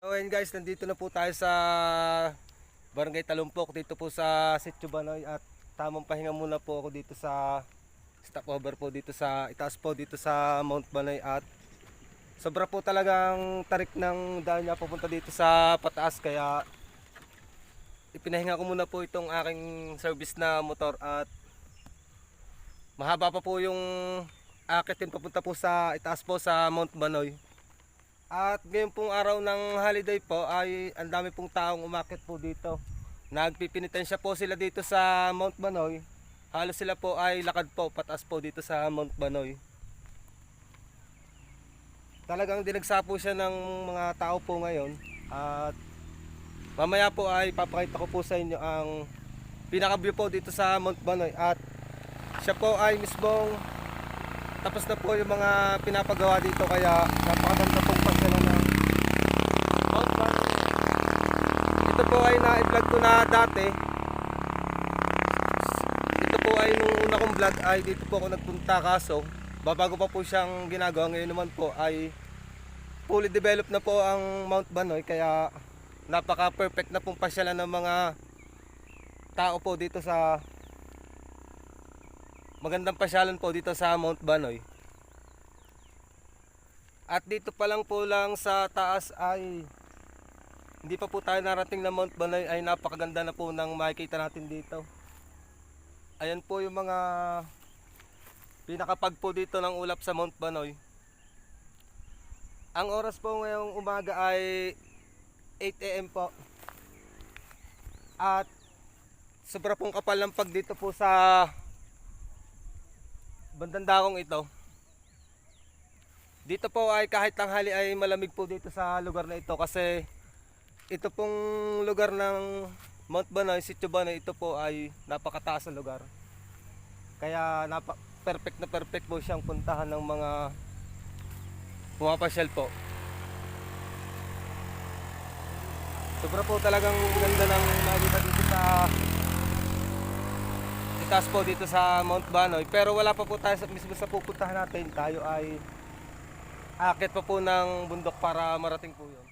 So ayun guys, nandito na po tayo sa Barangay Talumpok dito po sa Sitio Banoy at tamang pahinga muna po ako dito sa stopover po dito sa itaas po dito sa Mount Banoy at sobra po talagang tarik ng daan niya pupunta dito sa pataas kaya ipinahinga ko muna po itong aking service na motor at mahaba pa po yung akitin papunta po sa itaas po sa Mount Banoy. At ngayon pong araw ng holiday po ay ang dami pong taong umakyat po dito. Nagpipinitensya po sila dito sa Mount Banoy. Halos sila po ay lakad po pataas po dito sa Mount Banoy. Talagang dinagsa po siya ng mga tao po ngayon. At mamaya po ay papakita ko po sa inyo ang pinaka-view po dito sa Mount Banoy. At siya po ay mismong tapos na po yung mga pinapagawa dito kaya napakaganda pong pasyalan ng Mount Banoy. Ito po ay na-vlog ko na dati. Ito po ay nung una kong vlog ay dito po ako nagpunta kaso babago pa po siyang ginagawa. Ngayon naman po ay fully developed na po ang Mount Banoy kaya napaka perfect na pong pasyalan ng mga tao po dito sa magandang pasyalan po dito sa Mount Banoy. At dito pa lang po lang sa taas ay hindi pa po tayo narating na Mount Banoy ay napakaganda na po ng makikita natin dito. Ayan po yung mga pinakapag po dito ng ulap sa Mount Banoy. Ang oras po ngayong umaga ay 8 AM po. At sobra pong kapal ng pag dito po sa bandang dakong ito. Dito po ay kahit tanghali ay malamig po dito sa lugar na ito kasi ito pong lugar ng Mount Banoy, Sitio Banoy, ito po ay napakataas na lugar. Kaya perfect na perfect po siyang puntahan ng mga pumapasyal po. Sobra po talagang ganda ng nakikita dito sa itaas po dito sa Mount Banoy, pero wala pa po tayo mismo sa pupuntahan natin. Tayo ay aakyat pa po ng bundok para marating po yun.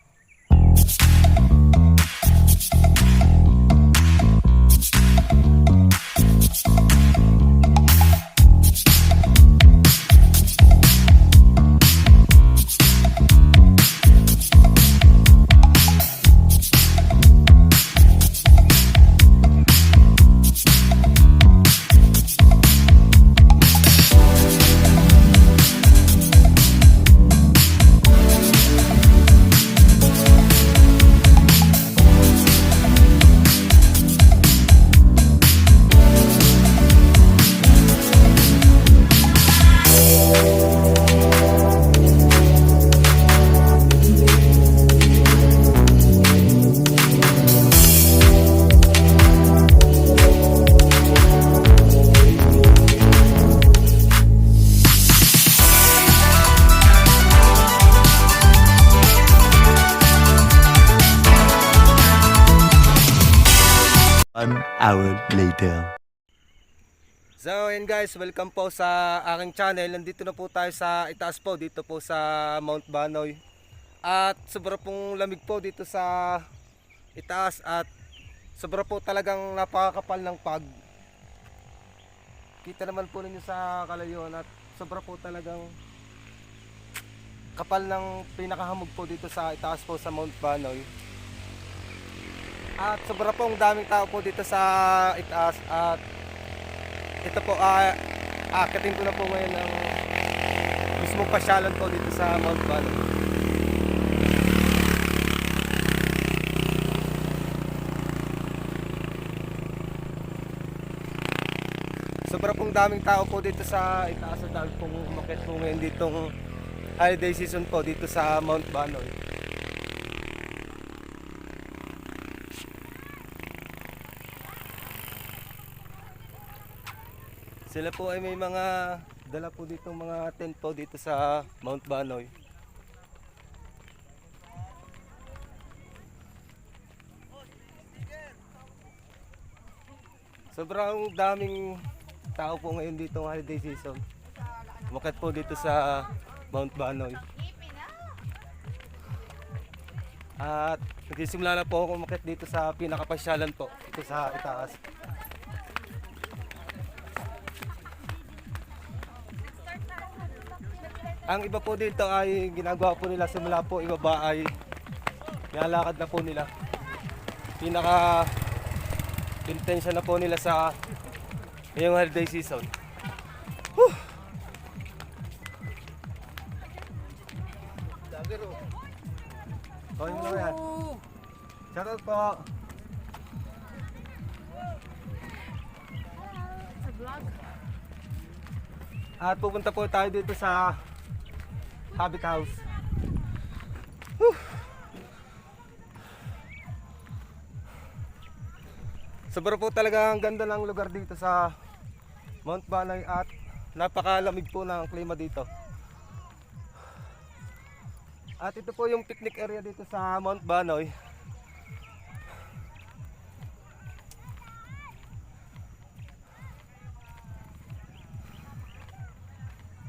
An hour later. So ayan guys, welcome po sa aking channel. Nandito na po tayo sa itaas po dito po sa Mount Banoy. At sobra pong lamig po dito sa itaas at sobra po talagang napakakapal ng pag. Kita naman po ninyo sa kalayuan at sobra po talagang kapal ng pinakahamog po dito sa itaas po sa Mount Banoy. At sobra pong daming tao po dito sa itaas at ito po akitin ko na po ngayon ang mismong pasyalan po dito sa Mount Banoy. Sobra pong daming tao po dito sa itaas, at dami pong umakyat po ngayon ditong holiday season po dito sa Mount Banoy. Sila po ay may mga dala po dito mga tent po dito sa Mount Banoy. Sobrang daming tao po ngayon dito ng holiday season. Umakyat po dito sa Mount Banoy. At nagsisimula na po ako umakyat dito sa pinakapasyalan po, dito sa itaas. Ang iba po dito ay ginagawa po nila simula po ibaba ay nilalakad na po nila. Pinaka intensya na po nila sa ngayong holiday season. Whew! Dagero. Oh, yung mga yan. Shoutout po. Sa vlog. At pupunta po tayo dito sa Habit House. Whew! Sobrang po talaga ang ganda ng lugar dito sa Mount Banoy at napakalamig po ng klima dito. At ito po yung picnic area dito sa Mount Banoy.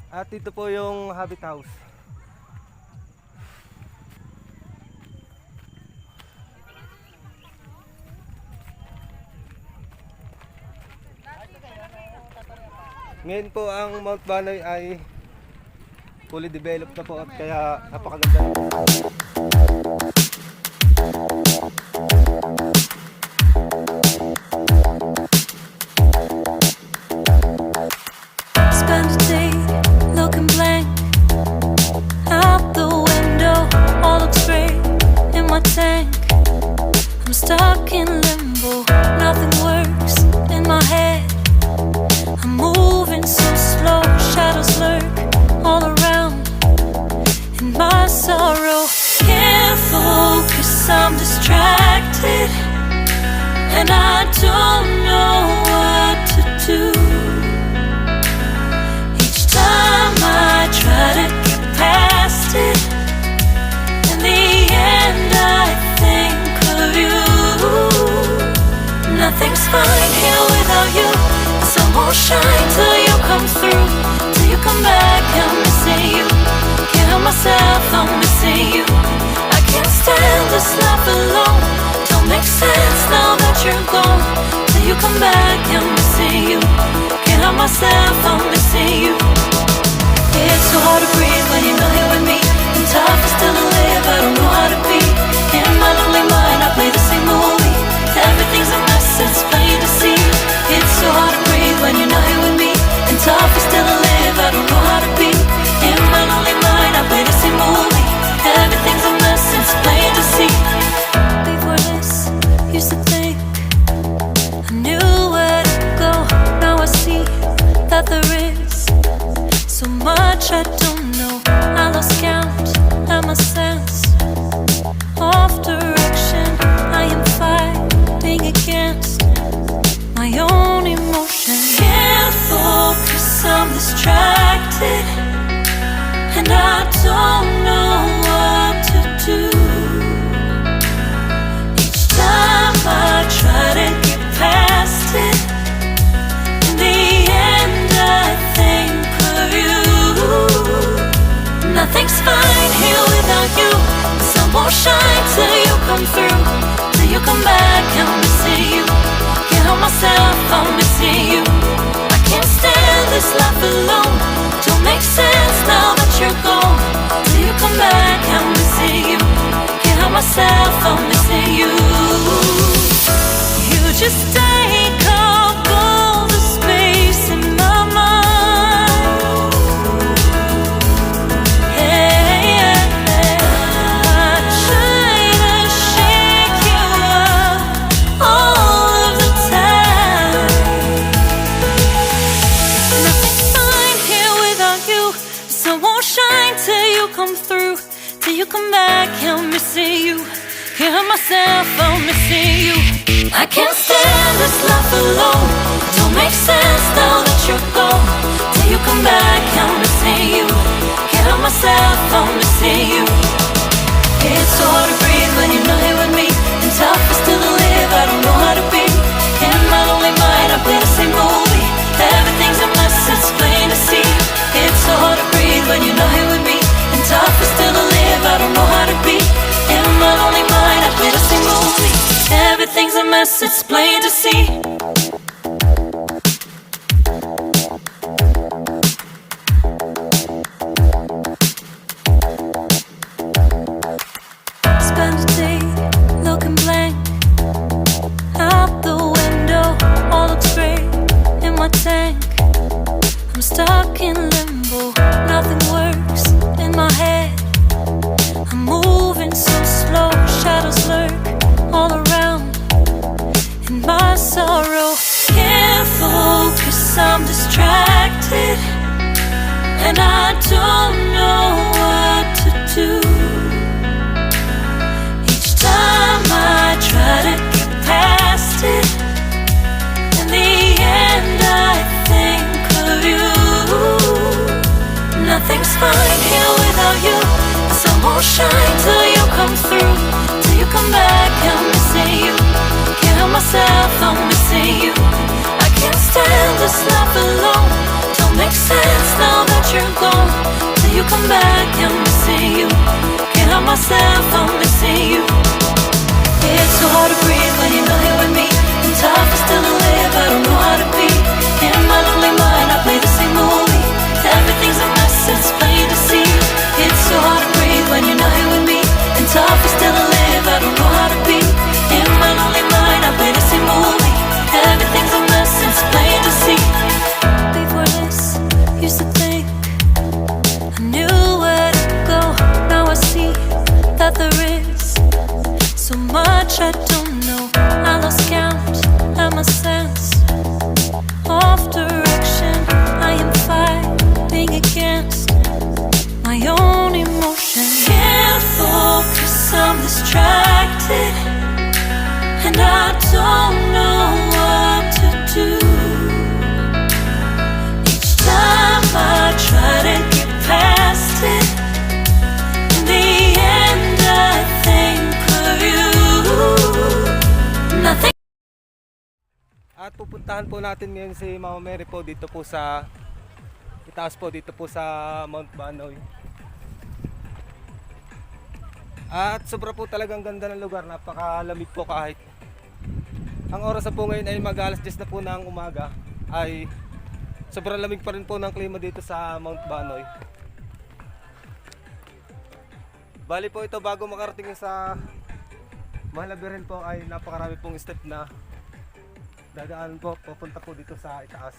At ito po yung Habit House. Ngayon po ang Mount Banoy ay fully developed na po at kaya napakaganda. Spend a day looking blank out the window, all looks great in my tank. I'm stuck in limbo, nothing works in my head. I'm moving so slow, shadows lurk all around. In my sorrow, can't focus, I'm distracted, and I don't know what to do. Each time I try to get past it, in the end I think of you. Nothing's fine here without you. The sun won't shine till you come through, till you come back. I'm missing you. Can't help myself, I'm missing you. I can't stand this life alone. Don't make sense now that you're gone. Till you come back, I'm missing you. Can't help myself, I'm missing you. It's so hard to breathe when you're not here with me. And tough is still to live, I don't know how to be. In my lonely mind, I play the same movie. Everything's a mess, it's plain to see. It's so hard to breathe when you're not here with me. And tough is still to live, I don't know how to be. In my lonely mind, I play the same movie. Everything's a mess, it's plain to see. Before this, used to think I knew where to go. Now I see that there is so much I don't know. I lost count at my sense of direction. I am fighting against my own emotion. Can't focus, I'm distracted, and I don't know what to do. Each time I try to get past it, in the end I think of you. Nothing's fine here without you. The sun won't shine till you come through, till you come back. I'm missing you. Can't help myself, I'm missing you. I can't stand this life alone. Don't make sense now that you're gone. Till you come back, I'm missing you. Can't help myself, I'm missing you. You just take up all the space in my mind. Hey, I try to shake you up all of the time. come back, I'm missing you. Can't help myself, I'm missing you. I can't stand this life alone. Don't make sense now that you're gone. Till you come back, I'm missing you. Can't help myself, I'm missing you. It's so hard to breathe when you're not here with me, and tough is still to live, I don't know how to be. In my lonely mind, I play the same movie. Everything's a mess, it's plain to see. It's so hard to breathe when you're not here with me, and tough is still to live, I don't know how to be. In my lonely mind, I play the same movie. Everything's a mess, it's plain to see. Spend a day looking blank out the window, all looks great in my tank. I'm stuck in limbo, nothing works in my head. I'm moving so slow, shadows lurk all around. In my sorrow, can't focus, I'm distracted, and I don't know what to do. Each time I try to get past it, in the end I think of you. Nothing's fine here without you. The sun won't shine till you come through. Till you come back, I'm missing you. Can't help myself, I'm missing you. I can't stand this life alone. Don't make sense now that you're gone. Till you come back, I'm missing you. Can't help myself, I'm missing you. It's so hard to breathe when you're not here with me, and tough is still to live, I don't know how to be. In my lonely mind, I play the same movie. Everything's a mess, it's plain to see. It's so hard to breathe when you're not here with me, and tough is still to live, I don't know how to be. In my lonely mind, I play the same movie. Everything's a mess, it's plain to see. Before this, used to think I knew where to go. Now I see that there is so much I don't know. I lost count at my sense of direction. I am fighting against my own emotion. Can't focus, I'm distracted, and I don't know what to do. Each time I try to get past it, in the end I think of you. Nothing. At pupuntahan po natin ngayon si Mama Mary po dito po sa itaas po, dito po sa Mount Banoy. At sobra po talagang ganda ng lugar, napakalamig po kahit ang oras na po ngayon ay mag-alas 10 na po ng umaga, ay sobrang lamig pa rin po ng klima dito sa Mount Banoy. Bali po ito, bago makarating sa Malabirin po ay napakarami pong step na dadaan po, papunta po dito sa itaas.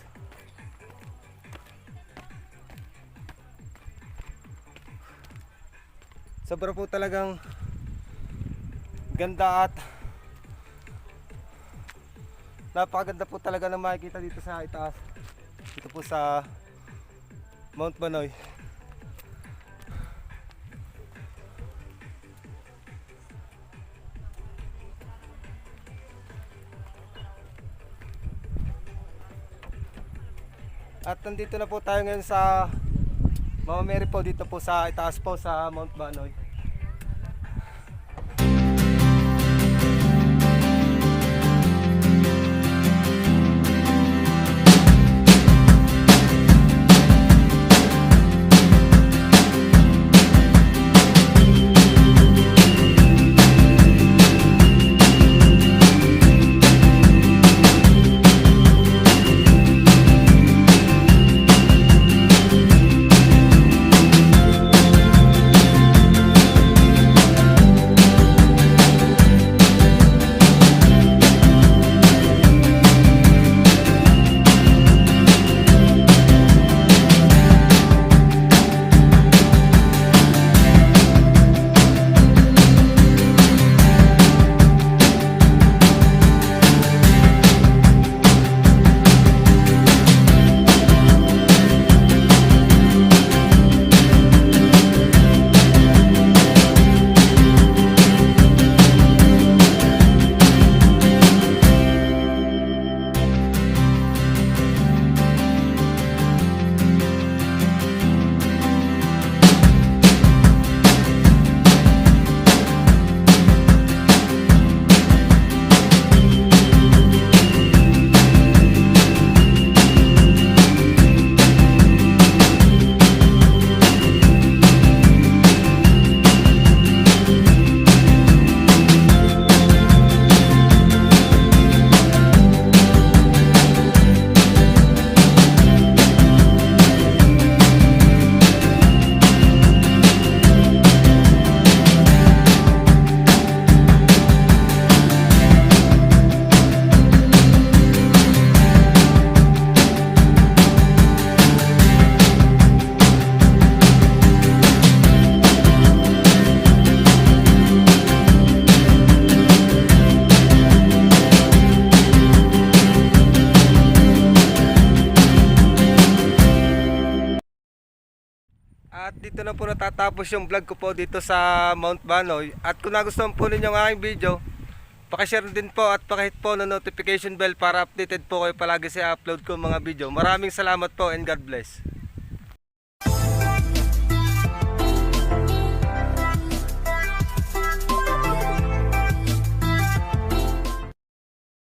Sobra po talagang ganda at napakaganda po talaga na makikita dito sa itaas. Dito po sa Mount Banoy. At nandito na po tayo ngayon sa Mama Mary po, dito po sa itaas po sa Mount Banoy. At dito na po natatapos yung vlog ko po dito sa Mount Banoy. At kung nagustuhan po ninyo ang aking video, pakishare din po at pakihit po ng notification bell para updated po kayo palagi sa upload ko mga video. Maraming salamat po and God bless.